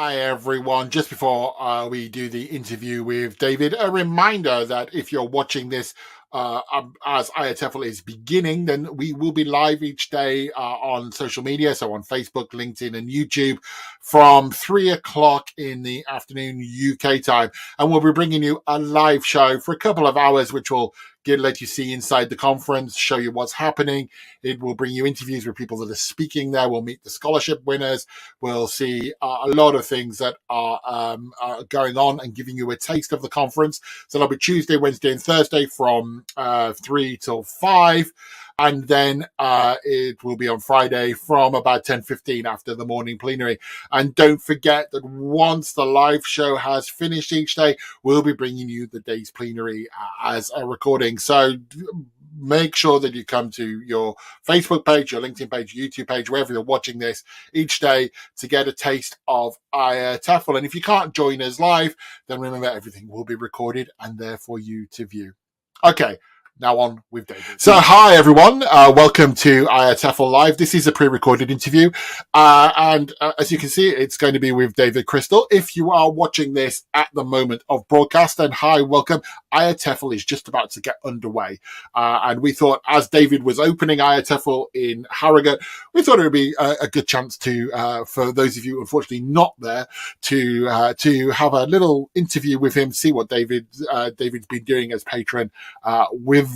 Hi, everyone. Just before we do the interview with David, a reminder that if you're watching this as IATEFL is beginning, then we will be live each day on social media, so on Facebook, LinkedIn, and YouTube from 3 o'clock in the afternoon UK time. And we'll be bringing you a live show for a couple of hours, which will let you see inside the conference, show you what's happening. It will bring you interviews with people that are speaking there. We'll meet the scholarship winners. We'll see a lot of things that are going on and giving you a taste of the conference. So that'll be Tuesday, Wednesday, and Thursday from 3 till 5. And then it will be on Friday from about 10:15 after the morning plenary. And don't forget that once the live show has finished each day, we'll be bringing you the day's plenary as a recording. So make sure that you come to your Facebook page, your LinkedIn page, YouTube page, wherever you're watching this each day to get a taste of IATEFL. And if you can't join us live, then remember everything will be recorded and there for you to view. Okay. Now on with David. So hi, everyone. Welcome to IATEFL Live. This is a pre-recorded interview. And as you can see, it's going to be with David Crystal. If you are watching this at the moment of broadcast, then hi, welcome. IATEFL is just about to get underway. And we thought, as David was opening IATEFL in Harrogate, we thought it would be a good chance to, for those of you unfortunately not there, to have a little interview with him, see what David's been doing as patron with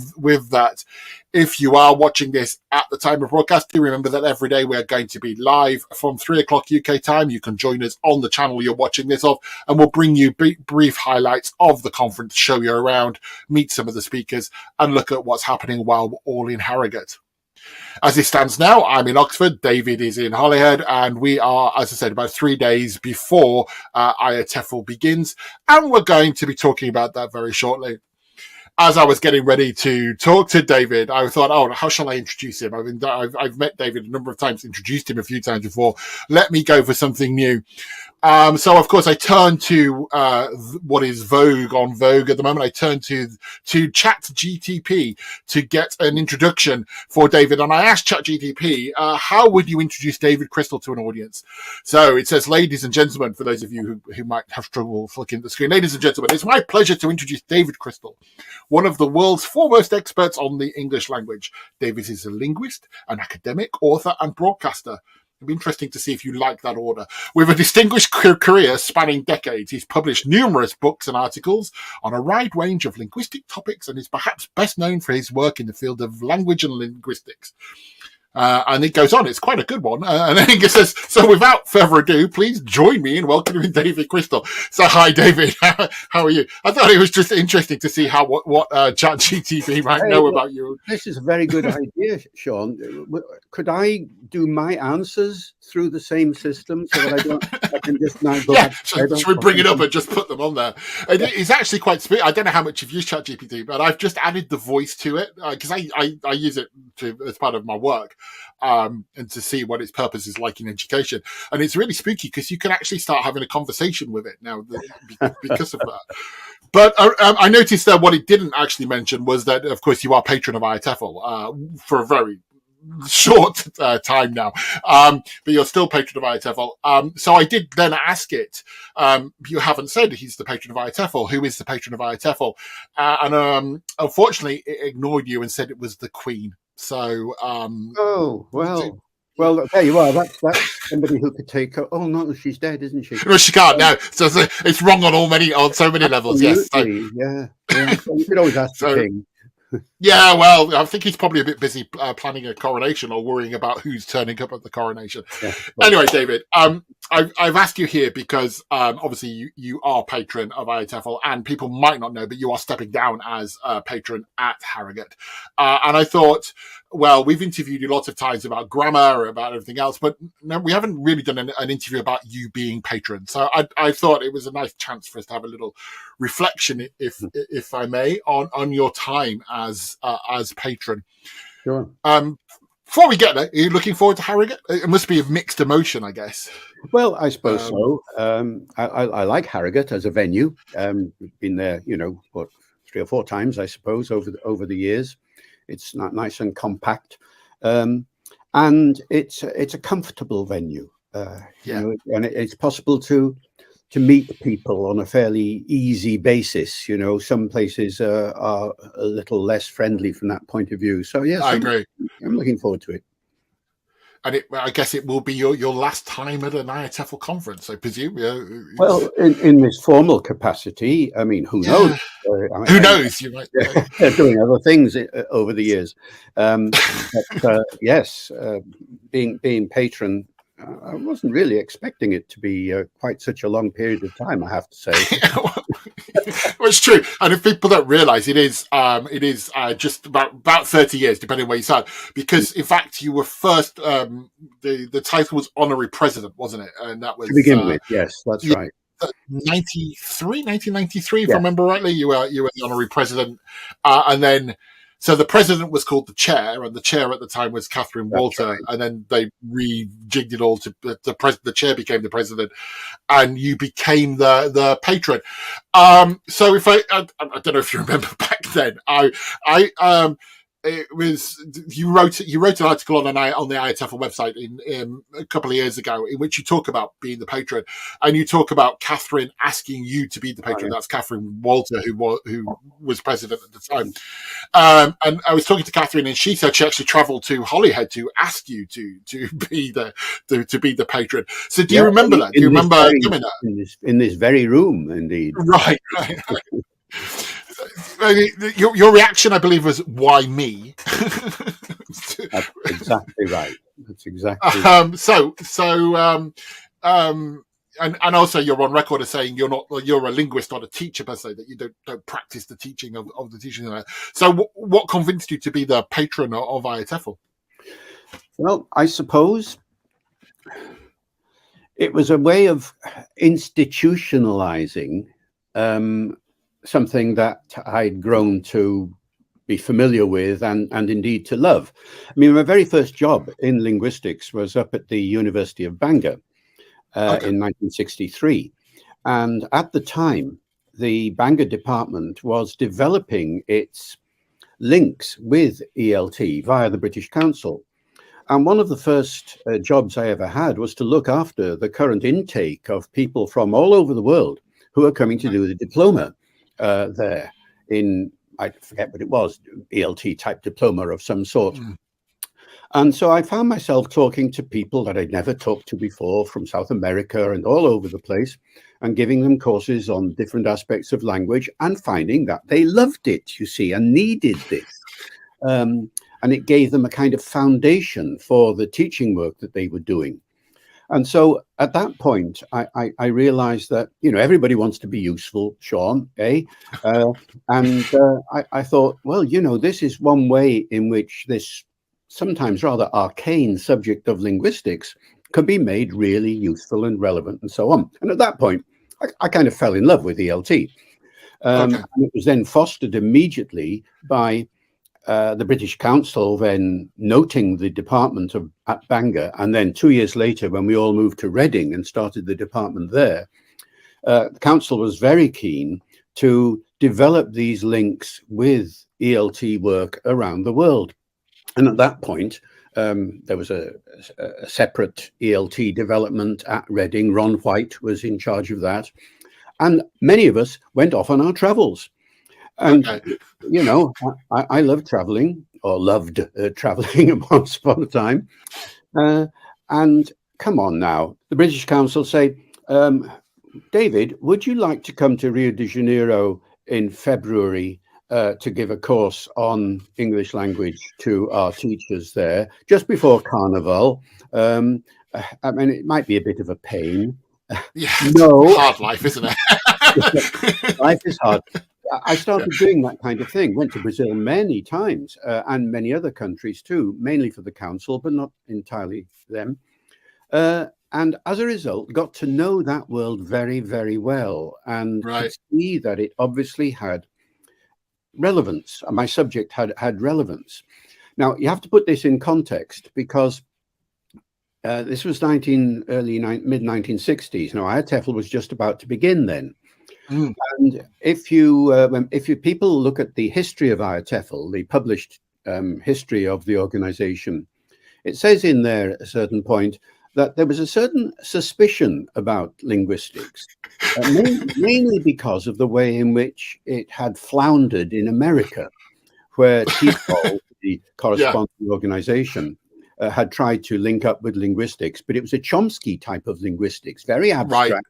that. If you are watching this at the time of broadcast, do remember that every day we're going to be live from 3 o'clock UK time. You can join us on the channel you're watching this of, and we'll bring you brief highlights of the conference, show you around, meet some of the speakers, and look at what's happening while we're all in Harrogate. As it stands now, I'm in Oxford, David is in Holyhead, and we are, as I said, about 3 days before IATEFL begins, and we're going to be talking about that very shortly. As I was getting ready to talk to David, I thought, oh, how shall I introduce him? I've met David a number of times, introduced him a few times before. Let me go for something new. So, of course, I turned to what is Vogue at the moment. I turned to ChatGTP to get an introduction for David. And I asked ChatGTP, how would you introduce David Crystal to an audience? So it says, ladies and gentlemen, for those of you who might have trouble looking at the screen, ladies and gentlemen, it's my pleasure to introduce David Crystal, one of the world's foremost experts on the English language. David is a linguist, an academic, author, and broadcaster. It'd be interesting to see if you like that order. With a distinguished career spanning decades, he's published numerous books and articles on a wide range of linguistic topics and is perhaps best known for his work in the field of language and linguistics. And it goes on. It's quite a good one. And then it says, so without further ado, please join me in welcoming David Crystal. So hi, David. How are you? I thought it was just interesting to see what ChatGTP might know about you. This is a very good idea, Sean. Could I do my answers through the same system so that I can just now go back? Should we bring it up and just put them on there? It's actually quite sweet. I don't know how much you've used ChatGPT, but I've just added the voice to it because I use it as part of my work. And to see what its purpose is like in education. And it's really spooky because you can actually start having a conversation with it now because of that. But I noticed that what it didn't actually mention was that, of course, you are patron of IATEFL for a very short time now, but you're still patron of IATEFL. So I did then ask it, you haven't said he's the patron of IATEFL. Who is the patron of IATEFL? And unfortunately, it ignored you and said it was the Queen. So, well, there you are. That's somebody who could take her. Oh no, she's dead, isn't she? No, she can't. No, so it's wrong on so many levels. Yes, so, yeah. So you could always ask the king. Yeah, well, I think he's probably a bit busy planning a coronation or worrying about who's turning up at the coronation. Yeah, anyway, David, I've asked you here because obviously you are patron of IATEFL, and people might not know, but you are stepping down as a patron at Harrogate. And I thought, well, we've interviewed you lots of times about grammar, about everything else, but no, we haven't really done an interview about you being patron. So I thought it was a nice chance for us to have a little reflection, if I may, on your time as patron. Sure. Before we get there, are you looking forward to Harrogate? It must be a mixed emotion, I guess. Well, I suppose so. I like Harrogate as a venue. Been there, 3 or 4 times, I suppose, over the years. It's not nice and compact, and it's a comfortable venue. You know, and it's possible to meet people on a fairly easy basis. You know, some places are a little less friendly from that point of view. So yes, I agree. I'm looking forward to it. And I guess it will be your last time at an IATEFL conference, I presume. Well, in this formal capacity, I mean, who knows? Who knows? You might. They're doing other things over the years. But yes, being patron, I wasn't really expecting it to be quite such a long period of time, I have to say. Well, it's true, and if people don't realise, it is just about 30 years, depending on where you start. Because in fact, you were first. The title was honorary president, wasn't it? And that was to begin with. Yes, that's right. 1993, if I remember rightly. You were the honorary president, and then. So the president was called the chair, and the chair at the time was Catherine Walter, right. And then they rejigged it all to the chair became the president, and you became the patron. So if I don't know if you remember back then, it was you wrote an article on the IATEFL website in a couple of years ago in which you talk about being the patron, and you talk about Catherine asking you to be the patron. That's Catherine Walter, who was president at the time. And I was talking to Catherine, and she said she actually travelled to Holyhead to ask you to be the patron. So do you remember that? Do you remember doing that in this very room? Indeed. Right. Your reaction, I believe, was "Why me?" That's exactly right. That's exactly. And also you're on record as saying you're a linguist, not a teacher per se. That you don't practice the teaching of the teaching. So what convinced you to be the patron of IATEFL? Well, I suppose it was a way of institutionalizing something that I'd grown to be familiar with and indeed to love. I mean, my very first job in linguistics was up at the University of Bangor in 1963. And at the time, the Bangor department was developing its links with ELT via the British Council. And one of the first jobs I ever had was to look after the current intake of people from all over the world who are coming to do the diploma there in, I forget what it was, ELT type diploma of some sort. And so I found myself talking to people that I'd never talked to before from South America and all over the place, and giving them courses on different aspects of language and finding that they loved it, you see, and needed this. And it gave them a kind of foundation for the teaching work that they were doing. And so at that point, I realized that, you know, everybody wants to be useful, Sean, eh? And I thought, well, you know, this is one way in which this sometimes rather arcane subject of linguistics could be made really useful and relevant and so on. And at that point, I kind of fell in love with ELT. And it was then fostered immediately by the British Council then noting the department at Bangor, and then 2 years later, when we all moved to Reading and started the department there, the council was very keen to develop these links with ELT work around the world. And at that point, there was a separate ELT development at Reading. Ron White was in charge of that, and many of us went off on our travels. And, you know, I love traveling, or loved traveling once upon a time. And come on now, the British Council say, David, would you like to come to Rio de Janeiro in February to give a course on English language to our teachers there, just before Carnival? I mean, it might be a bit of a pain. Yeah, no. Hard life, isn't it? Life is hard. I started doing that kind of thing, went to Brazil many times and many other countries too, mainly for the council, but not entirely them. And as a result, got to know that world very, very well, and could see that it obviously had relevance. My subject had relevance. Now, you have to put this in context, because this was mid-1960s. Now, IATEFL was just about to begin then. And if you people look at the history of IATEFL, the published history of the organization, it says in there at a certain point, that there was a certain suspicion about linguistics, mainly because of the way in which it had floundered in America, where TEFL, the Yeah. corresponding organization, had tried to link up with linguistics, but it was a Chomsky type of linguistics, very Right. abstract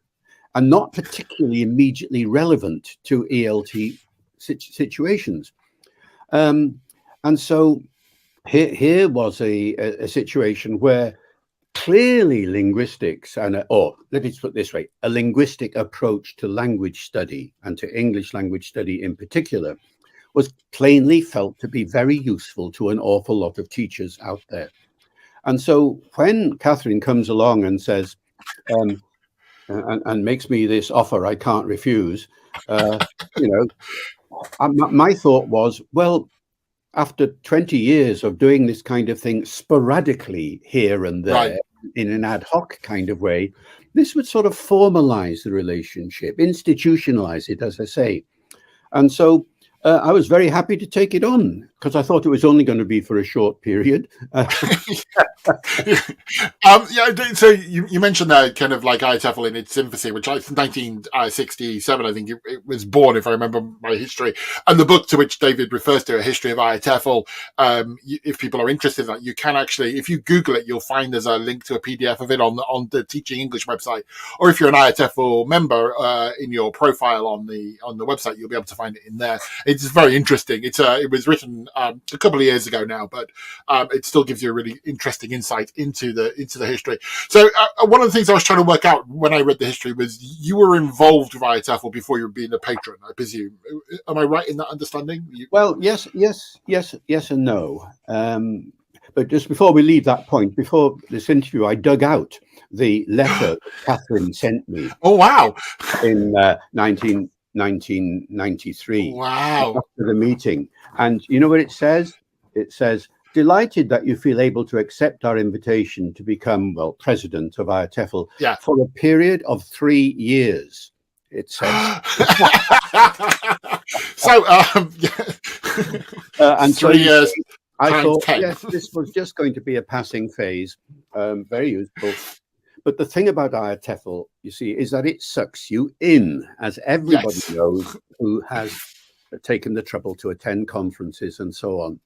and not particularly immediately relevant to ELT situations. And so here was a situation where clearly linguistics or let me put it this way, a linguistic approach to language study and to English language study in particular was plainly felt to be very useful to an awful lot of teachers out there. And so when Catherine comes along and says, and makes me this offer I can't refuse, my thought was, well, after 20 years of doing this kind of thing sporadically here and there, Right. in an ad hoc kind of way, this would sort of formalize the relationship, institutionalize it, as I say. And so I was very happy to take it on because I thought it was only going to be for a short period. So you mentioned that kind of like IATEFL in its infancy, which I 1967, I think it was born, if I remember my history. And the book to which David refers to, A History of IATEFL, if people are interested in that, you can actually, if you Google it, you'll find there's a link to a PDF of it on the Teaching English website. Or if you're an IATEFL member, in your profile on the website, you'll be able to find it in there. It's very interesting. It was written a couple of years ago now, but it still gives you a really interesting insight into the history. So one of the things I was trying to work out when I read the history was you were involved with IATEFL before you were being a patron, I presume. Am I right in that understanding? Well, yes, and no. But just before we leave that point, before this interview, I dug out the letter Catherine sent me. Oh, wow. In 1993. Wow. After the meeting. And you know what it says? It says, delighted that you feel able to accept our invitation to become, well, president of IATEFL for a period of 3 years, it says. So, and 3 years. I thought, yes, this was just going to be a passing phase, very useful. But the thing about IATEFL, you see, is that it sucks you in, as everybody knows who has taken the trouble to attend conferences and so on.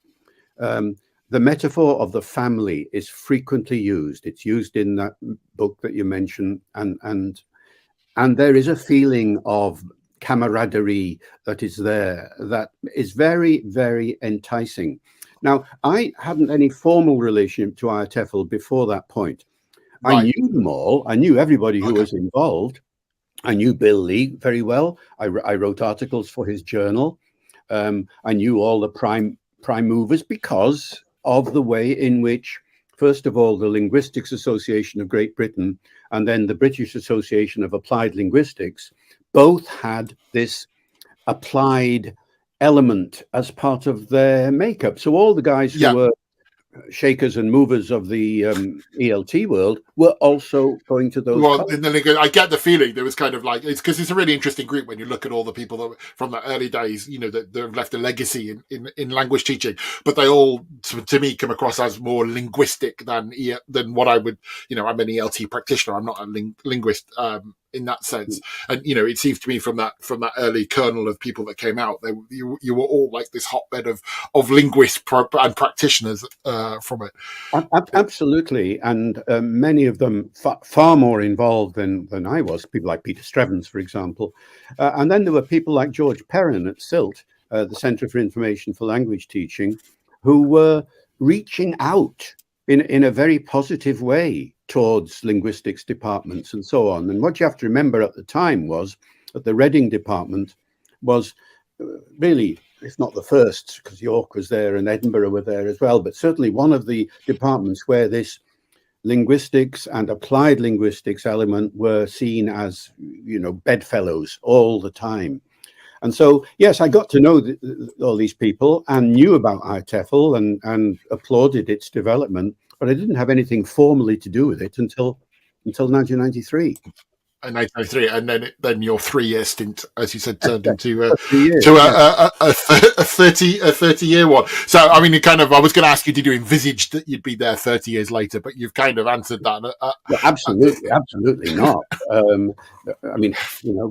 The metaphor of the family is frequently used. It's used in that book that you mentioned, and there is a feeling of camaraderie that is there that is very, very enticing. Now, I hadn't any formal relationship to IATEFL before that point. Right. I knew them all. I knew everybody who was involved. I knew Bill Lee very well. I wrote articles for his journal. I knew all the prime movers because of the way in which, first of all, the Linguistics Association of Great Britain and then the British Association of Applied Linguistics both had this applied element as part of their makeup. So all the guys who were shakers and movers of the ELT world were also going to those. Well, I get the feeling there was kind of like, it's because it's a really interesting group when you look at all the people that from the early days, that have left a legacy in language teaching, but they all, to me, come across as more linguistic than what I would, I'm an ELT practitioner. I'm not a linguist in that sense. And, it seems to me from that early kernel of people that came out, you were all like this hotbed of linguists and practitioners from it. Absolutely. And many of them far more involved than I was, people like Peter Strevens, for example. And then there were people like George Perrin at SILT, the Centre for Information for Language Teaching, who were reaching out in a very positive way towards linguistics departments and so on. And what you have to remember at the time was that the Reading department was really, if not the first, because York was there and Edinburgh were there as well, but certainly one of the departments where this linguistics and applied linguistics element were seen as, bedfellows all the time. And so, yes, I got to know all these people and knew about IATEFL and applauded its development, but I didn't have anything formally to do with it until 1993. in 1993, and then your 3-year stint, as you said, turned into For 3 years, to yeah. a 30-year one. So, I mean, I was going to ask you, did you envisage that you'd be there 30 years later? But you've kind of answered that. Well, absolutely not. I mean,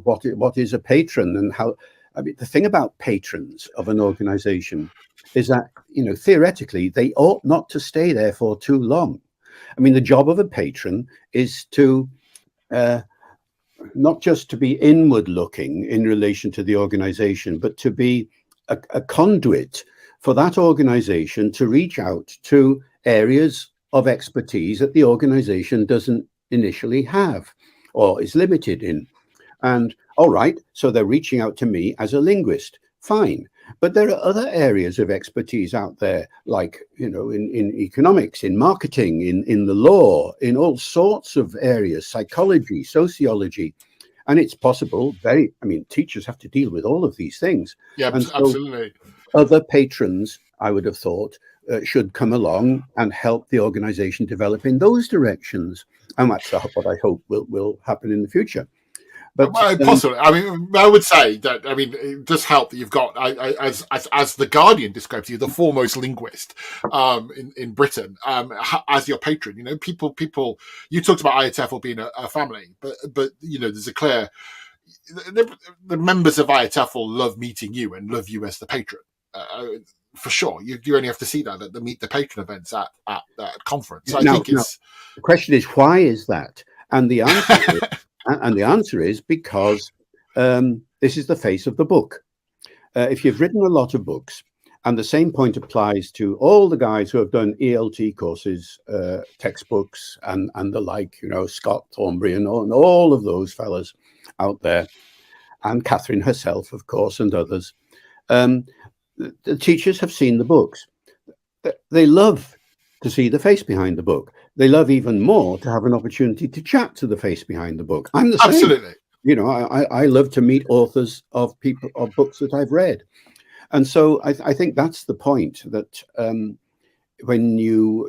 what is a patron, and how? I mean, the thing about patrons of an organization is that, theoretically, they ought not to stay there for too long. I mean, the job of a patron is to not just to be inward looking in relation to the organization, but to be a conduit for that organization to reach out to areas of expertise that the organization doesn't initially have or is limited in. And all right, so they're reaching out to me as a linguist. Fine. But there are other areas of expertise out there, like, in economics, in marketing, in the law, in all sorts of areas, psychology, sociology. And it's possible, teachers have to deal with all of these things. Yeah, And so absolutely. other patrons, I would have thought, should come along and help the organization develop in those directions. And that's what I hope will happen in the future. But possibly, I mean, I would say that. I mean, it does help that you've got, as the Guardian describes you, the foremost linguist in Britain, as your patron. People. You talked about IATEFL being a family, but there's a clear. The members of IATEFL love meeting you and love you as the patron. For sure, you only have to see that at the Meet the Patron events at that conference. So I think it's. The question is, why is that? And the answer. And the answer is because this is the face of the book. If you've written a lot of books, and the same point applies to all the guys who have done ELT courses, textbooks, and the like, Scott Thornbury and all of those fellas out there, and Catherine herself, of course, and others. The teachers have seen the books. They love to see the face behind the book. They love even more to have an opportunity to chat to the face behind the book. I'm the same. Absolutely. I love to meet authors of books that I've read. And so I think that's the point, that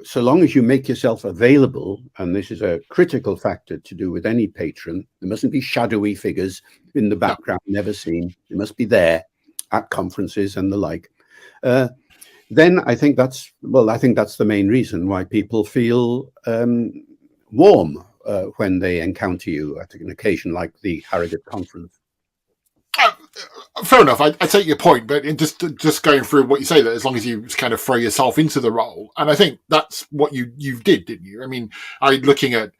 so long as you make yourself available, and this is a critical factor to do with any patron, there mustn't be shadowy figures in the background, never seen. They must be there at conferences and the like. Then I think that's the main reason why people feel warm when they encounter you at an occasion like the Harrogate conference. Fair enough. I take your point, but just going through what you say, that as long as you kind of throw yourself into the role, and I think that's what you did, didn't you? I mean, looking at.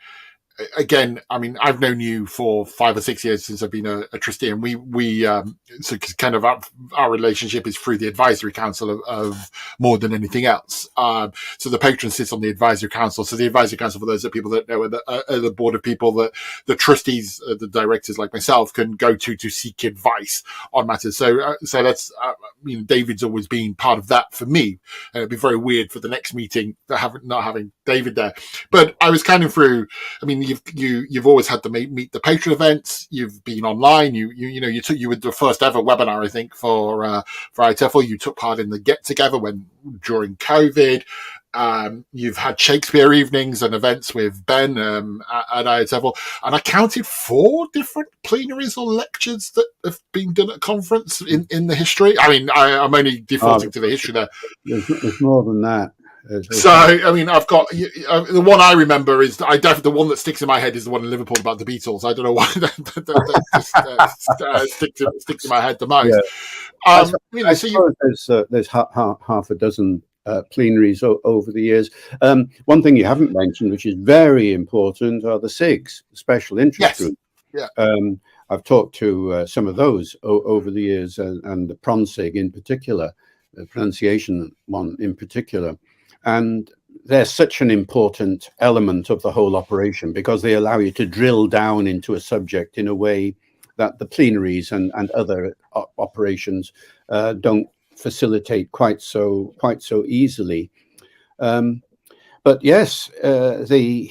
Again, I mean, I've known you for 5 or 6 years since I've been a trustee, and we so kind of our relationship is through the advisory council of more than anything else. So the patron sits on the advisory council. So the advisory council, for those of people that know, are the board of people that the trustees, the directors like myself, can go to seek advice on matters. So that's David's always been part of that for me. It'd be very weird for the next meeting not having David there. But I was kind of through. I mean, you've always had the Meet the Patron events. You've been online. You were the first ever webinar, I think, for IATEFL. You took part in the get together during COVID. You've had Shakespeare evenings and events with Ben at IATEFL, and I counted 4 different plenaries or lectures that have been done at conference in the history. I mean, I'm only defaulting to the history there. There's more than that. So, I mean, I've got the one I remember is the one that sticks in my head is the one in Liverpool about the Beatles. I don't know why that sticks in my head the most. Yeah. I suppose there's half a dozen plenaries over the years. One thing you haven't mentioned, which is very important, are the SIGs, special interest groups. Yeah. I've talked to some of those over the years, and the PronSig in particular, the pronunciation one in particular. And they're such an important element of the whole operation because they allow you to drill down into a subject in a way that the plenaries and other operations don't facilitate quite so easily. But yes, the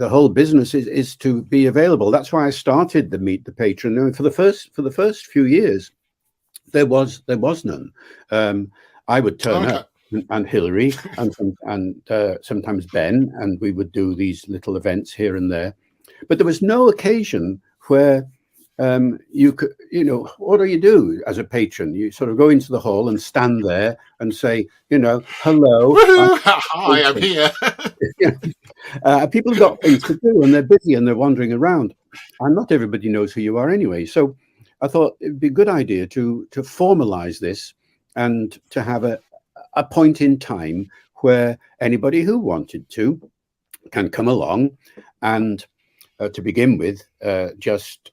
whole business is to be available. That's why I started the Meet the Patron. I mean, for the first few years, there was none. I would turn up. And Hillary and sometimes Ben, and we would do these little events here and there. But there was no occasion where you could, what do you do as a patron? You sort of go into the hall and stand there and say, hello, I'm Woohoo! a Hi, I'm patron. here. People have got things to do and they're busy and they're wandering around. And not everybody knows who you are anyway. So I thought it'd be a good idea to formalize this and to have a point in time where anybody who wanted to can come along and to begin with, just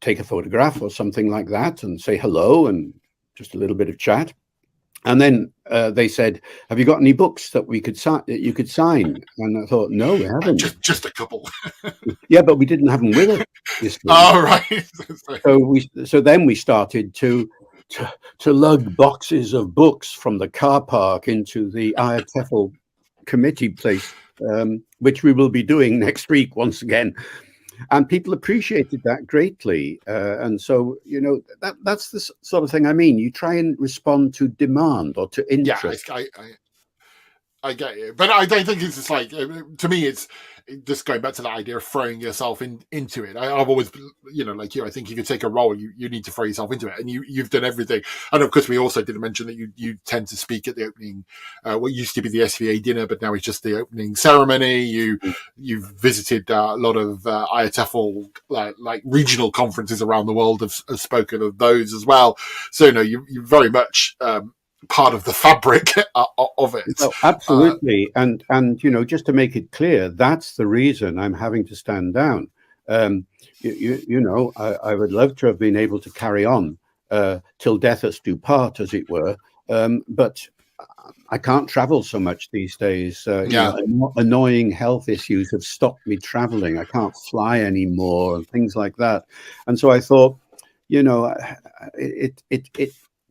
take a photograph or something like that and say hello and just a little bit of chat. And then they said, "Have you got any books that we could sign? That you could sign?" And I thought, "No, we haven't." Just a couple. Yeah, but we didn't have them with us. You see. Oh, right. So then we started to lug boxes of books from the car park into the IATEFL committee place, which we will be doing next week once again. And people appreciated that greatly. And so, that's the sort of thing I mean. You try and respond to demand or to interest. Yeah, I get you, but I don't think it's just like, to me, it's just going back to that idea of throwing yourself into it. I've always, like you, I think if you take a role, you need to throw yourself into it, and you've done everything. And of course, we also didn't mention that you tend to speak at the opening, what used to be the SVA dinner, but now it's just the opening ceremony. You've visited a lot of IATEFL like regional conferences around the world, have spoken of those as well. So you very much part of the fabric of it. Oh, absolutely. And just to make it clear, that's the reason I'm having to stand down. I would love to have been able to carry on till death us do part, as it were. But I can't travel so much these days. Annoying health issues have stopped me traveling. I can't fly anymore and things like that. And so I thought,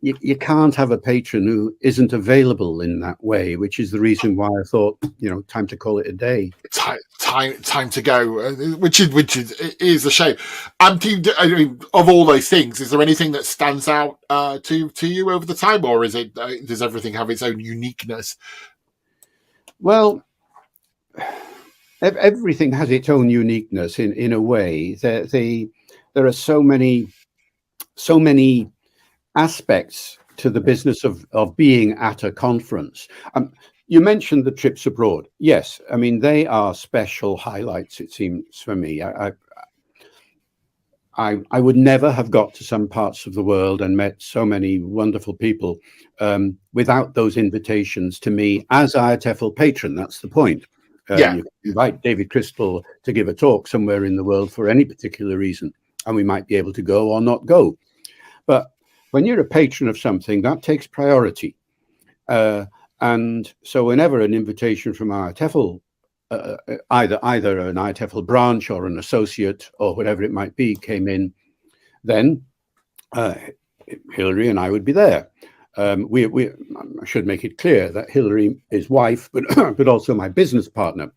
you can't have a patron who isn't available in that way, which is the reason why I thought, time to call it a day. Time to go, which is a shame. Of all those things, is there anything that stands out to you over the time, or is it does everything have its own uniqueness? Well, everything has its own uniqueness in a way. There are so many aspects to the business of being at a conference. You mentioned the trips abroad. Yes, I mean, they are special highlights, it seems, for me. I would never have got to some parts of the world and met so many wonderful people without those invitations to me as IATEFL patron. That's the point. You invite David Crystal to give a talk somewhere in the world for any particular reason, and we might be able to go or not go. But when you're a patron of something, that takes priority. And so whenever an invitation from IATEFL, either an IATEFL branch or an associate or whatever it might be, came in, then Hilary and I would be there. I should make it clear that Hilary is wife, but also my business partner.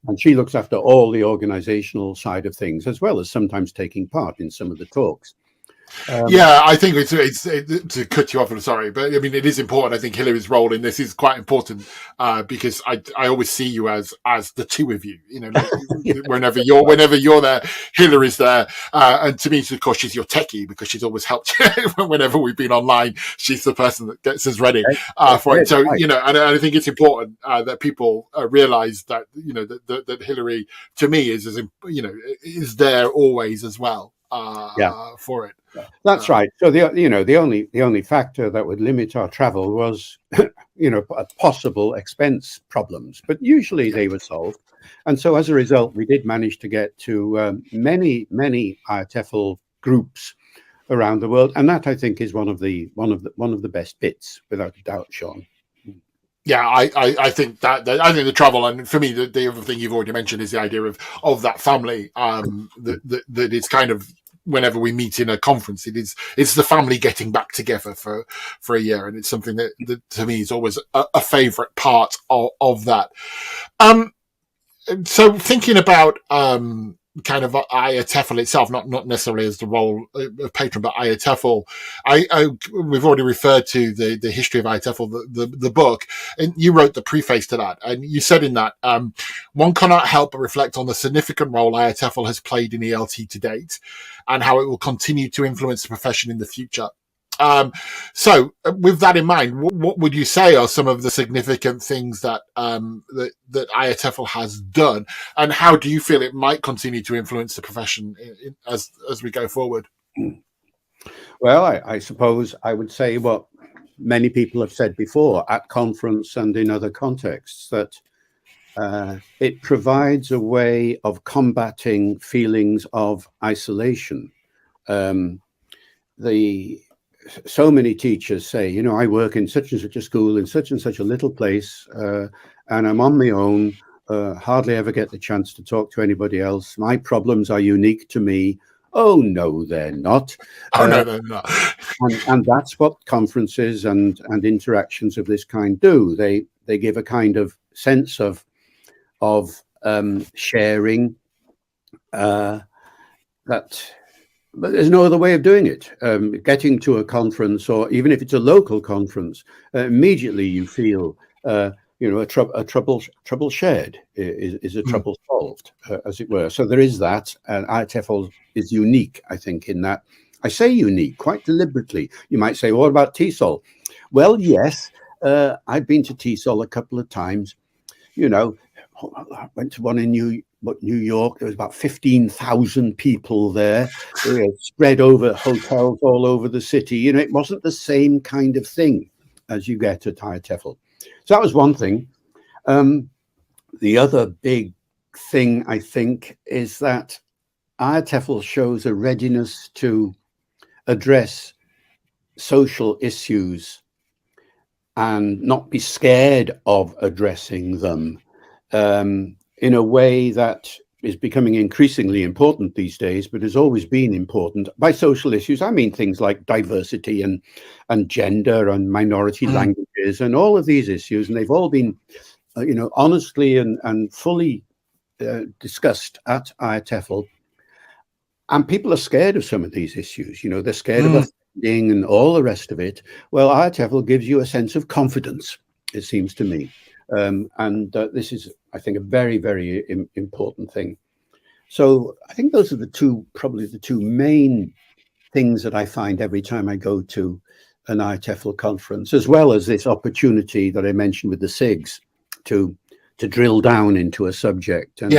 And she looks after all the organizational side of things, as well as sometimes taking part in some of the talks. I think it's to cut you off. I'm sorry, but I mean, it is important. I think Hilary's role in this is quite important because I always see you as the two of you. Whenever you're there, Hilary's there, and to me, of course, she's your techie because she's always helped you whenever we've been online. She's the person that gets us ready for it. So and I think it's important that people realize that that Hilary, to me, is there always as well. For it. That's right. So the only factor that would limit our travel was possible expense problems, but usually they were solved. And so as a result, we did manage to get to many IATEFL groups around the world, and that I think is one of the best bits, without a doubt, Sean. Yeah, I think I think the travel, and for me, the other thing you've already mentioned is the idea of that family. That it's kind of, whenever we meet in a conference, it's the family getting back together for a year, and it's something that to me is always a favourite part of that. So thinking about kind of IATEFL itself, not necessarily as the role of patron, but IATEFL. We've already referred to the history of IATEFL, the book, and you wrote the preface to that, and you said in that one cannot help but reflect on the significant role IATEFL has played in ELT to date, and how it will continue to influence the profession in the future. So with that in mind, what would you say are some of the significant things that that IATEFL has done, and how do you feel it might continue to influence the profession as we go forward? Well, I suppose I would say what many people have said before at conference and in other contexts, that it provides a way of combating feelings of isolation. So many teachers say, you know, I work in such and such a school in such and such a little place, and I'm on my own, hardly ever get the chance to talk to anybody else. My problems are unique to me. Oh, no, they're not. Oh, no, they're not. And that's what conferences and interactions of this kind do. They give a kind of sense of sharing that. But there's no other way of doing it. Getting to a conference, or even if it's a local conference, immediately you feel, a trouble shared is a trouble solved, as it were. So there is that, and IATEFL is unique, I think, in that. I say unique quite deliberately. You might say, well, what about TESOL? Well, yes, I've been to TESOL a couple of times. You know, I went to one in New York. There was about 15,000 people there. They were spread over hotels all over the city. You know, it wasn't the same kind of thing as you get at IATEFL. So that was one thing. The other big thing, I think, is that IATEFL shows a readiness to address social issues and not be scared of addressing them in a way that is becoming increasingly important these days, but has always been important. By social issues, I mean things like diversity and gender and minority languages and all of these issues. And they've all been, honestly and fully discussed at IATEFL. And people are scared of some of these issues. You know, they're scared of offending and all the rest of it. Well, IATEFL gives you a sense of confidence, it seems to me. This is, I think, a very, very important thing. So I think those are probably the two main things that I find every time I go to an IATEFL conference, as well as this opportunity that I mentioned with the SIGs to drill down into a subject. And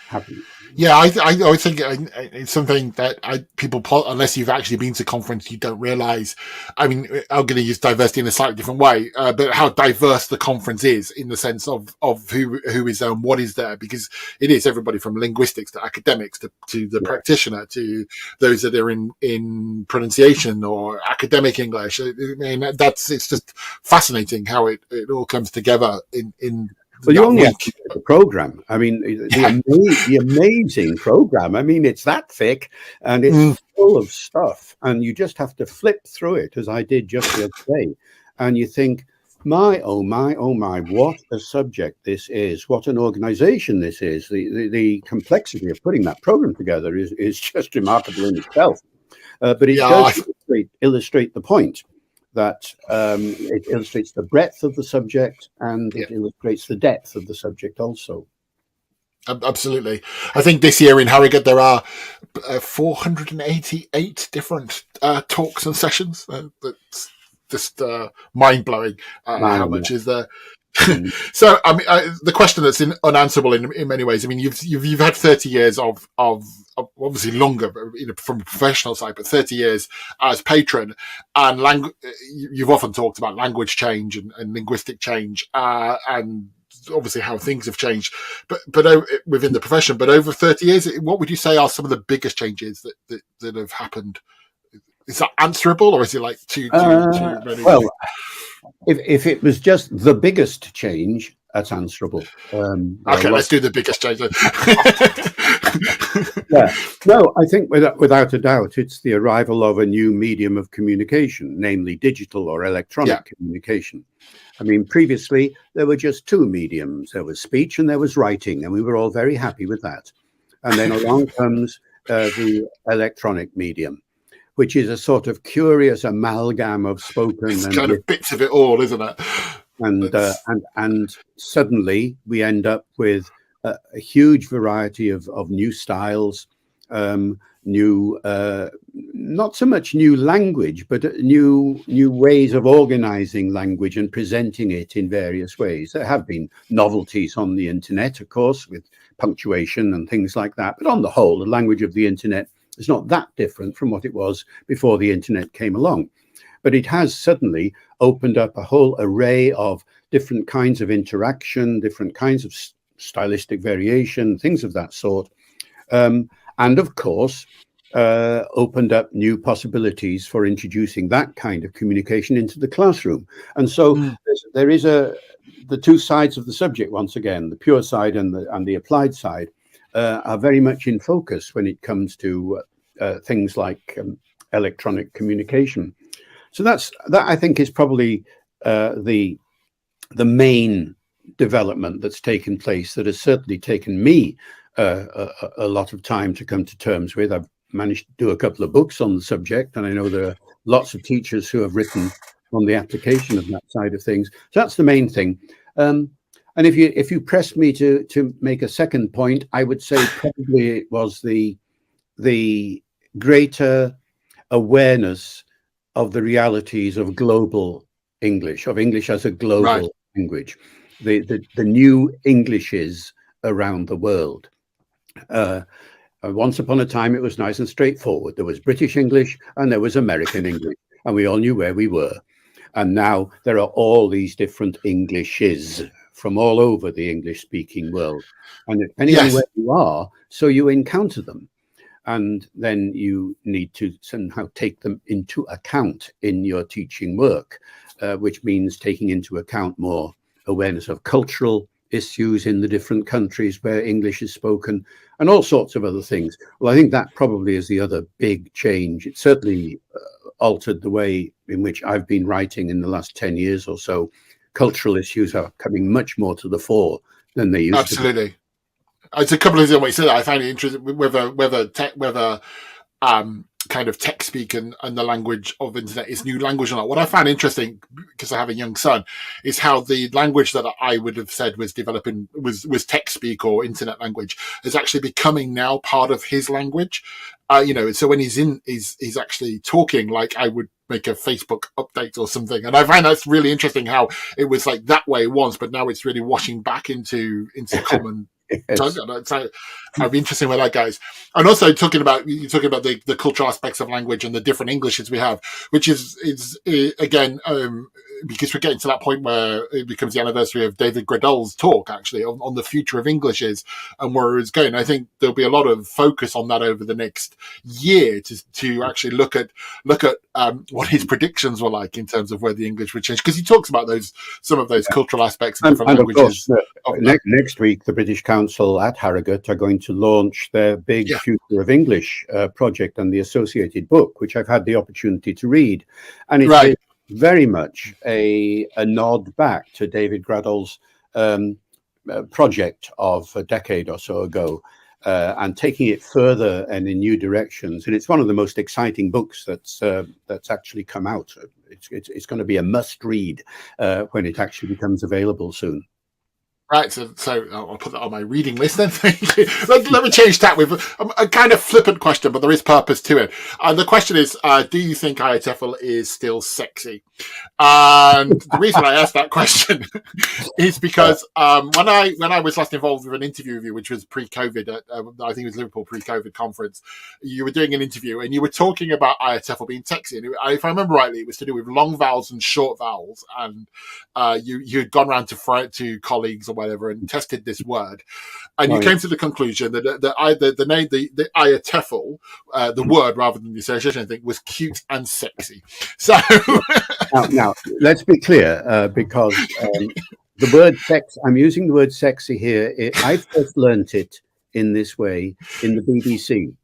happy. Yeah, I think it's something that people, unless you've actually been to a conference, you don't realize. I mean, I'm going to use diversity in a slightly different way, but how diverse the conference is in the sense of who is there and what is there, because it is everybody from linguistics to academics to the practitioner to those that are in pronunciation or academic English. I mean, it's just fascinating how it all comes together in. Well, you only have to look at the program. I mean, the amazing program. I mean, it's that thick and it's full of stuff, and you just have to flip through it, as I did just the other day, and you think, my, oh my, what a subject this is! What an organization this is! The complexity of putting that program together is just remarkable in itself. But it does illustrate the point. That it illustrates the breadth of the subject, and it illustrates the depth of the subject also. Absolutely. I think this year in Harrogate there are 488 different talks and sessions. That's just mind-blowing how much is there. So, I mean, the question that's unanswerable in many ways. I mean, you've had 30 years of obviously longer, from a professional side, but 30 years as patron, and you've often talked about language change and linguistic change, and obviously how things have changed, but within the profession. But over 30 years, what would you say are some of the biggest changes that have happened? Is that answerable, or is it like too many? Well, if it was just the biggest change, that's answerable. Okay, let's do the biggest change. No, I think without a doubt, it's the arrival of a new medium of communication, namely digital or electronic communication. I mean, previously there were just two mediums. There was speech and there was writing, and we were all very happy with that. And then along comes the electronic medium, which is a sort of curious amalgam of spoken It's and kind of bits of it all, isn't it? and suddenly we end up with a huge variety of new styles, new not so much new language, but new ways of organizing language and presenting it in various ways. There have been novelties on the internet, of course, with punctuation and things like that, but on the whole, the language of the internet is not that different from what it was before the internet came along. But it has suddenly opened up a whole array of different kinds of interaction, different kinds of stylistic variation, things of that sort. And of course, opened up new possibilities for introducing that kind of communication into the classroom. And so there is the two sides of the subject, once again, the pure side and the applied side, are very much in focus when it comes to things like electronic communication. So that I think is probably the main development that's taken place, that has certainly taken me a lot of time to come to terms with. I've managed to do a couple of books on the subject, and I know there are lots of teachers who have written on the application of that side of things. So that's the main thing. And if you press me to make a second point, I would say probably it was the greater awareness of the realities of global English, of English as a global language, the new Englishes around the world. Once upon a time, it was nice and straightforward. There was British English and there was American English, and we all knew where we were. And now there are all these different Englishes from all over the English-speaking world. And depending on where you are, so you encounter them. And then you need to somehow take them into account in your teaching work, which means taking into account more awareness of cultural issues in the different countries where English is spoken, and all sorts of other things. Well, I think that probably is the other big change. It certainly altered the way in which I've been writing in the last 10 years or so. Cultural issues are coming much more to the fore than they used to be. Absolutely. It's a couple of things on what you said. I find it interesting whether kind of tech speak and the language of internet is new language or not. What I found interesting, because I have a young son, is how the language that I would have said was developing was tech speak or internet language is actually becoming now part of his language. So when he's actually talking, like I would make a Facebook update or something. And I find that's really interesting how it was like that way once, but now it's really washing back into common. Yes. So it'll be interesting where that goes. And also you're talking about the cultural aspects of language and the different Englishes we have, which is again, because we're getting to that point where it becomes the anniversary of David Gradell's talk actually on the future of Englishes and where it's going. I think there'll be a lot of focus on that over the next year to actually look at what his predictions were like in terms of where the English would change, because he talks about some of those cultural aspects of different languages. Of course, next week the British Council at Harrogate are going to launch their big Future of English project and the associated book, which I've had the opportunity to read, and it's very much a nod back to David Gradell's project of a decade or so ago, and taking it further and in new directions. And it's one of the most exciting books that's actually come out. It's going to be a must read when it actually becomes available soon. Right, so I'll put that on my reading list then. Thank you. Let me change that with a kind of flippant question, but there is purpose to it. And the question is, do you think IATEFL is still sexy? And the reason I asked that question is because when I was last involved with an interview with you, which was pre-COVID, I think it was Liverpool pre-COVID conference, you were doing an interview and you were talking about IATEFL being sexy. And if I remember rightly, it was to do with long vowels and short vowels. And you had gone around to colleagues or whatever and tested this word, and you came to the conclusion that the name, the IATEFL, the word rather than the association thing, was cute and sexy. So now let's be clear, because the word sex, I'm using the word sexy here. I first learnt it in this way in the BBC.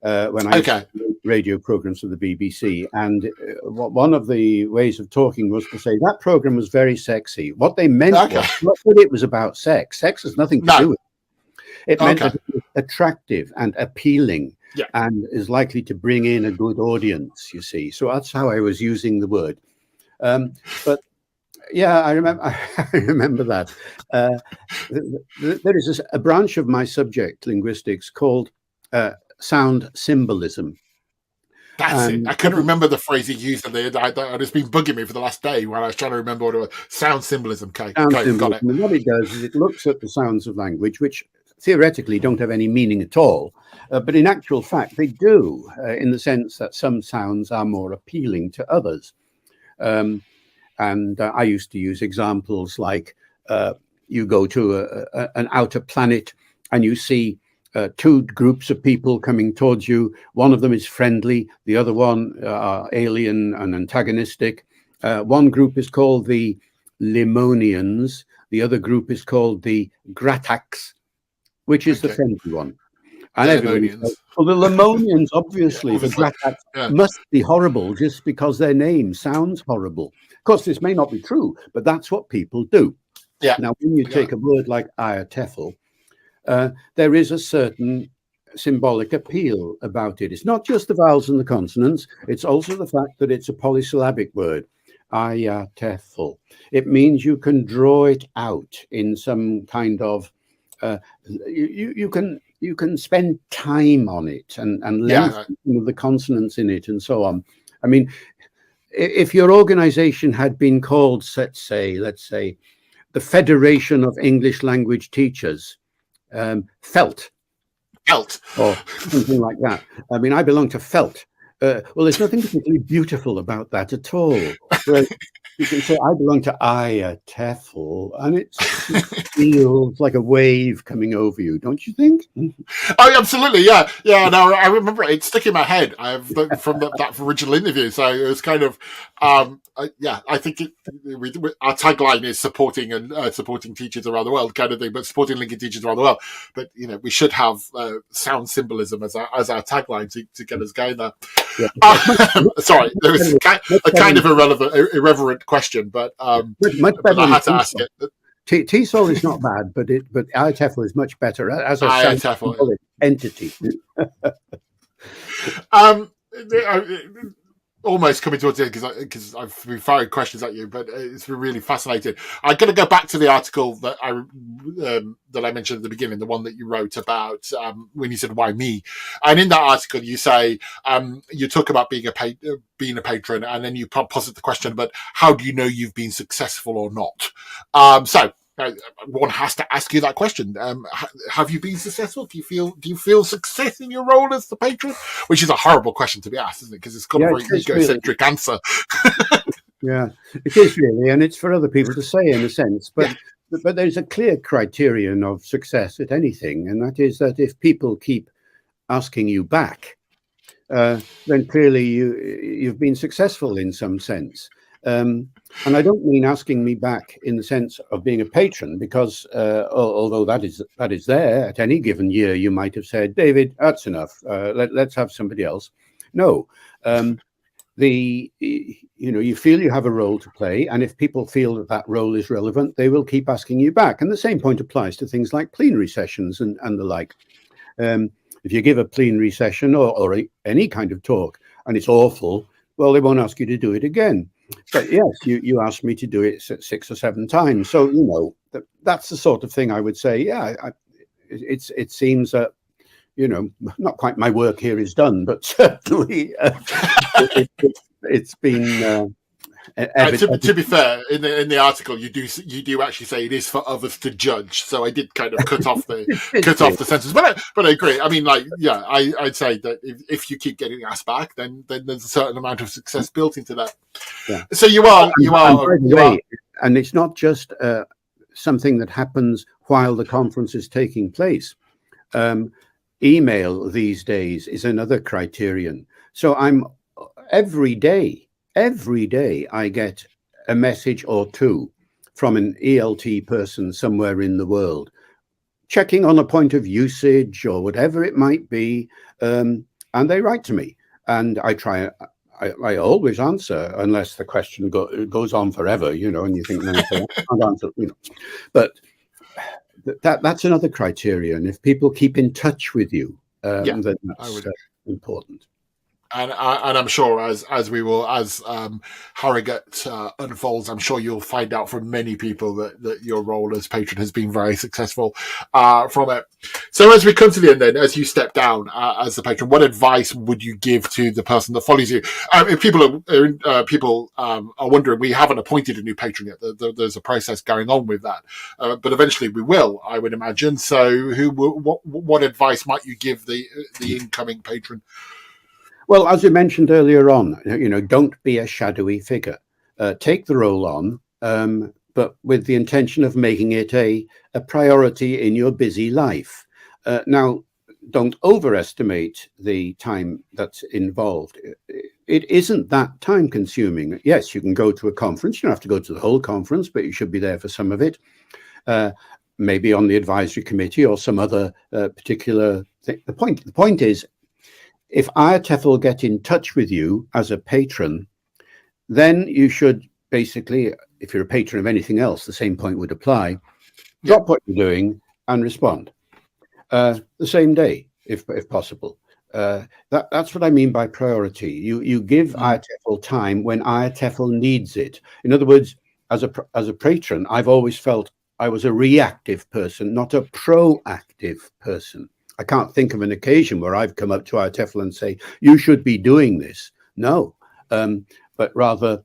When I did radio programs for the BBC, and one of the ways of talking was to say that program was very sexy. What they meant was not that it was about sex. Sex has nothing to do with it. It meant that attractive and appealing, Yeah. and is likely to bring in a good audience, you see. So that's how I was using the word. But yeah, I remember. I remember that. There is a branch of my subject, linguistics, called sound symbolism. That's it. I couldn't remember the phrase he used, and it's been bugging me for the last day when I was trying to remember what it was. Sound symbolism. Okay, Sound got symbolism. it. And what it does is it looks at the sounds of language, which theoretically don't have any meaning at all, but in actual fact they do, in the sense that some sounds are more appealing to others. And I used to use examples like you go to an outer planet and you see two groups of people coming towards you. One of them is friendly, the other one are alien and antagonistic. One group is called the Limonians, the other group is called the Gratacs, which is the friendly one. And everybody says, well, the Limonians, obviously, the Gratacs must be horrible just because their name sounds horrible. Of course, this may not be true, but that's what people do. Yeah. Now, when you take a word like IATEFL, there is a certain symbolic appeal about it. It's not just the vowels and the consonants. It's also the fact that it's a polysyllabic word, IATEFL. It means you can draw it out in some kind of, you can spend time on it and lengthen the consonants in it and so on. I mean, if your organization had been called, let's say, the Federation of English Language Teachers, Felt, or something like that. I mean, I belong to Felt. Well, there's nothing particularly beautiful about that at all. Whereas you can say, I belong to IATEFL, and it feels like a wave coming over you, don't you think? Oh, absolutely, yeah. No, I remember it stuck in my head. From that original interview, so it was kind of, I think our tagline is supporting and supporting teachers around the world, kind of thing, but supporting linking teachers around the world. But we should have sound symbolism as our tagline to get us going there. Yeah. Sorry, there was a kind of irreverent question, but I had to ask it. TESOL is not bad, but IATEFL is much better as a symbolic entity. Almost coming towards the end because I've been firing questions at you, but it's been really fascinating. I'm going to go back to the article that I mentioned at the beginning, the one that you wrote about when you said "Why me?" And in that article, you say you talk about being a patron, and then you posit the question, but how do you know you've been successful or not? So one has to ask you that question. Have you been successful? Do you feel success in your role as the patron? Which is a horrible question to be asked, isn't it? Because it's got a very egocentric answer. Yeah, it is really, and it's for other people to say in a sense. But there's a clear criterion of success at anything, and that is that if people keep asking you back, then clearly you've been successful in some sense. And I don't mean asking me back in the sense of being a patron, because although that is there at any given year, you might have said, David, that's enough. Let's have somebody else. No, you feel you have a role to play, and if people feel that role is relevant, they will keep asking you back. And the same point applies to things like plenary sessions and the like. If you give a plenary session or any kind of talk and it's awful, well, they won't ask you to do it again. But yes, you asked me to do it 6 or 7 times. So, that's the sort of thing I would say, it seems that, not quite my work here is done, but certainly it's been... to be fair, in the article, you do actually say it is for others to judge. So I did kind of cut off the sentence, but I agree. I mean, I'd say that if you keep getting asked back, then there's a certain amount of success built into that. Yeah. So you are. And it's not just something that happens while the conference is taking place. Email these days is another criterion. So I'm every day I get a message or two from an ELT person somewhere in the world, checking on a point of usage or whatever it might be, and they write to me, and I always answer unless the question goes on forever, and you think, no, I can't answer, But that's another criterion. If people keep in touch with you, then that's important. And I'm sure as we will, as Harrogate unfolds, I'm sure you'll find out from many people that your role as patron has been very successful from it. So as we come to the end then, as you step down as the patron, what advice would you give to the person that follows you? If people are wondering, we haven't appointed a new patron yet. There's a process going on with that. But eventually we will, I would imagine. So what advice might you give the incoming patron? Well, as you mentioned earlier on, don't be a shadowy figure. Take the role on, but with the intention of making it a priority in your busy life. Now, don't overestimate the time that's involved. It isn't that time consuming. Yes, you can go to a conference. You don't have to go to the whole conference, but you should be there for some of it. Maybe on the advisory committee or some other particular thing. The point is, if IATEFL get in touch with you as a patron, then you should basically, if you're a patron of anything else, the same point would apply. Drop what you're doing and respond the same day, if possible. That's what I mean by priority. You give IATEFL time when IATEFL needs it. In other words, as a patron, I've always felt I was a reactive person, not a proactive person. I can't think of an occasion where I've come up to IATEFL and say, you should be doing this. No, but rather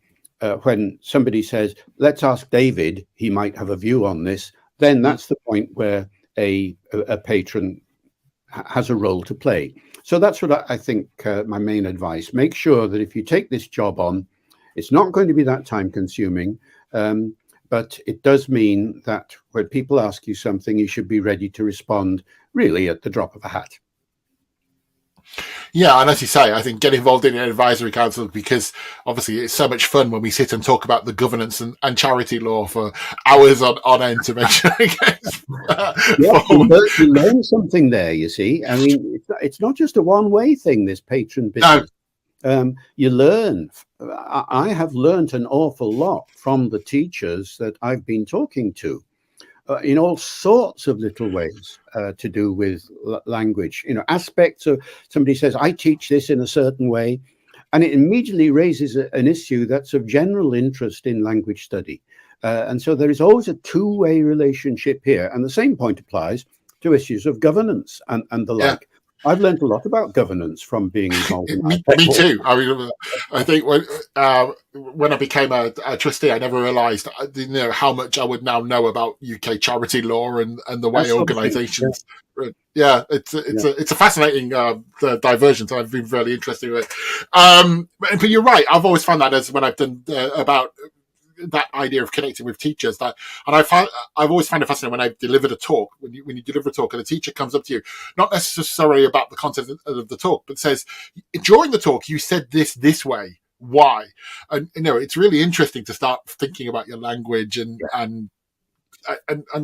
when somebody says, let's ask David, he might have a view on this, then that's the point where a patron has a role to play. So that's what I think my main advice. Make sure that if you take this job on, it's not going to be that time consuming, but it does mean that when people ask you something, you should be ready to respond really at the drop of a hat. Yeah, and as you say, I think get involved in an advisory council because obviously it's so much fun when we sit and talk about the governance and charity law for hours on end to make sure it gets you learn something there, you see. I mean, it's not just a one-way thing, this patron business. No. You learn. I have learned an awful lot from the teachers that I've been talking to. In all sorts of little ways to do with language, aspects of somebody says, I teach this in a certain way, and it immediately raises an issue that's of general interest in language study. And so there is always a two-way relationship here. And the same point applies to issues of governance and the like. I've learned a lot about governance from being involved in me too. I mean, I think when I became a trustee, I never realised how much I would now know about UK charity law and the way organisations. It's a fascinating divergence. I've been really interested in it. But you're right. I've always found that as when I've done about that idea of connecting with teachers, I've always found it fascinating when I've delivered a talk, when you deliver a talk and a teacher comes up to you, not necessarily about the content of the talk, but says, during the talk, you said this way. Why? And it's really interesting to start thinking about your language and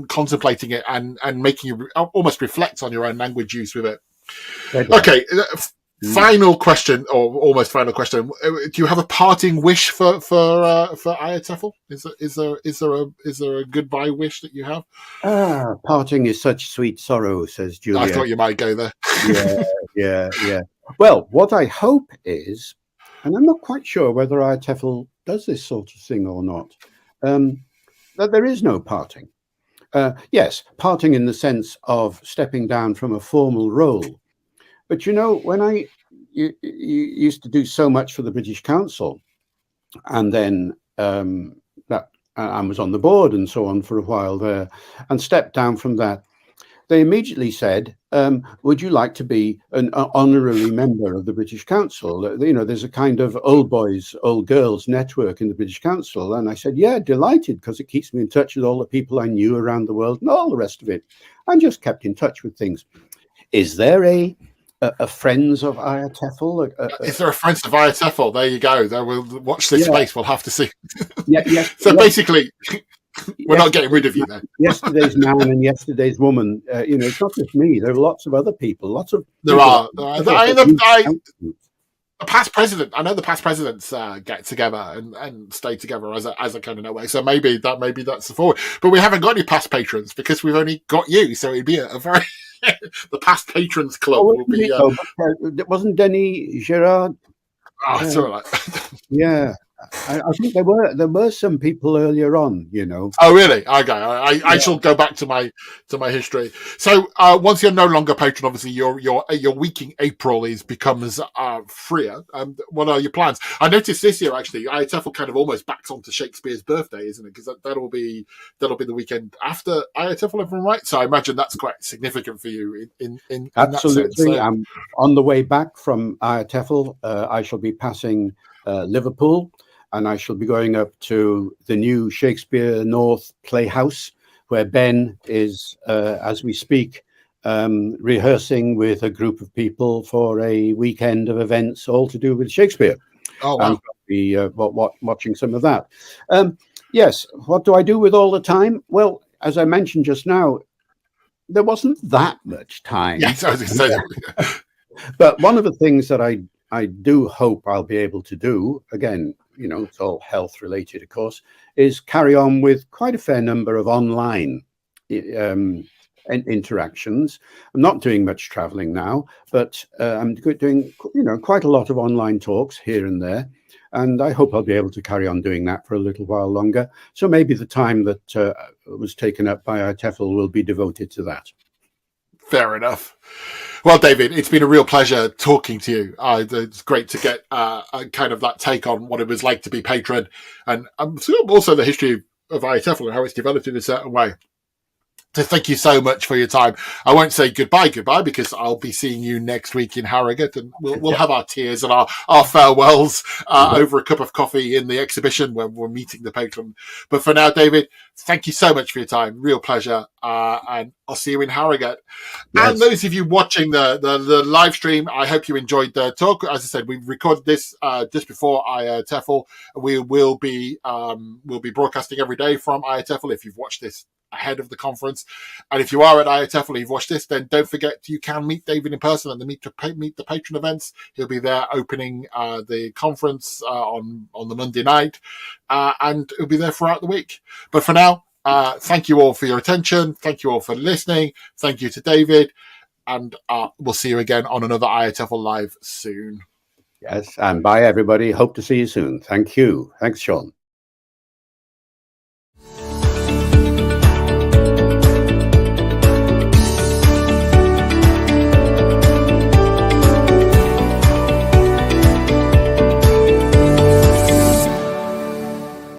contemplating it and making you almost reflect on your own language use with it. Okay. Final question, or almost final question. Do you have a parting wish for IATEFL? Is there a goodbye wish that you have? Parting is such sweet sorrow, says Julia. I thought you might go there. Yeah. Well, what I hope is, and I'm not quite sure whether IATEFL does this sort of thing or not, that there is no parting. Yes, parting in the sense of stepping down from a formal role. But when you used to do so much for the British Council, and then I was on the board and so on for a while there, and stepped down from that, they immediately said, would you like to be an honorary member of the British Council? There's a kind of old boys, old girls network in the British Council. And I said, yeah, delighted, because it keeps me in touch with all the people I knew around the world and all the rest of it. And just kept in touch with things. Is there a Friends of IATEFL? Is there a Friends of IATEFL? There you go. There, we'll watch this space. We'll have to see. So basically, we're not getting rid of you then. Yesterday's man and yesterday's woman. It's not just me. There are lots of other people. There are. a past president. I know the past presidents get together and stay together as a kind of network. So maybe that's the forward. But we haven't got any past patrons because we've only got you. So it'd be a very the past patrons club Oh, will be. wasn't Denny Gerard? Sorry, Yeah, I think there were some people earlier on, you know. Oh, really? Okay. I shall go back to my history. So once you're no longer patron, obviously your week in April becomes freer. What are your plans? I noticed this year actually, IATEFL kind of almost backs onto Shakespeare's birthday, isn't it? Because that'll be the weekend after IATEFL, if I'm right. So I imagine that's quite significant for you in Absolutely. that sense. So, I'm on the way back from IATEFL. I shall be passing Liverpool. And I shall be going up to the new Shakespeare North Playhouse, where Ben is, as we speak, rehearsing with a group of people for a weekend of events all to do with Shakespeare. oh, wow. And I'll be watching some of that. Yes, what do I do with all the time? Well, as I mentioned just now, there wasn't that much time. Yes, I was going to say that. But one of the things that I do hope I'll be able to do, again, you know, it's all health related, of course, is carry on with quite a fair number of online interactions. I'm not doing much traveling now, but I'm doing, you know, quite a lot of online talks here and there. And I hope I'll be able to carry on doing that for a little while longer. So maybe the time that was taken up by IATEFL will be devoted to that. Fair enough. Well, David, it's been a real pleasure talking to you. It's great to get kind of that take on what it was like to be patron, and also the history of IATEFL and how it's developed in a certain way. So thank you so much for your time. I won't say goodbye because I'll be seeing you next week in Harrogate, and we'll have our tears and our farewells over a cup of coffee in the exhibition when we're meeting the patron. But for now, David, thank you so much for your time. Real pleasure. And I'll see you in Harrogate. Yes. And those of you watching the live stream, I hope you enjoyed the talk. As I said, we recorded this just before IATEFL. We will be broadcasting every day from IATEFL if you've watched this ahead of the conference. And if you are at IATEFL, you've watched this, then don't forget you can meet David in person at the Meet the Patron events. He'll be there opening the conference on the Monday night, and he'll be there throughout the week. But for now, thank you all for your attention. Thank you all for listening. Thank you to David, and we'll see you again on another IATEFL Live soon. Yes, and bye everybody. Hope to see you soon. Thank you. Thanks, Sean.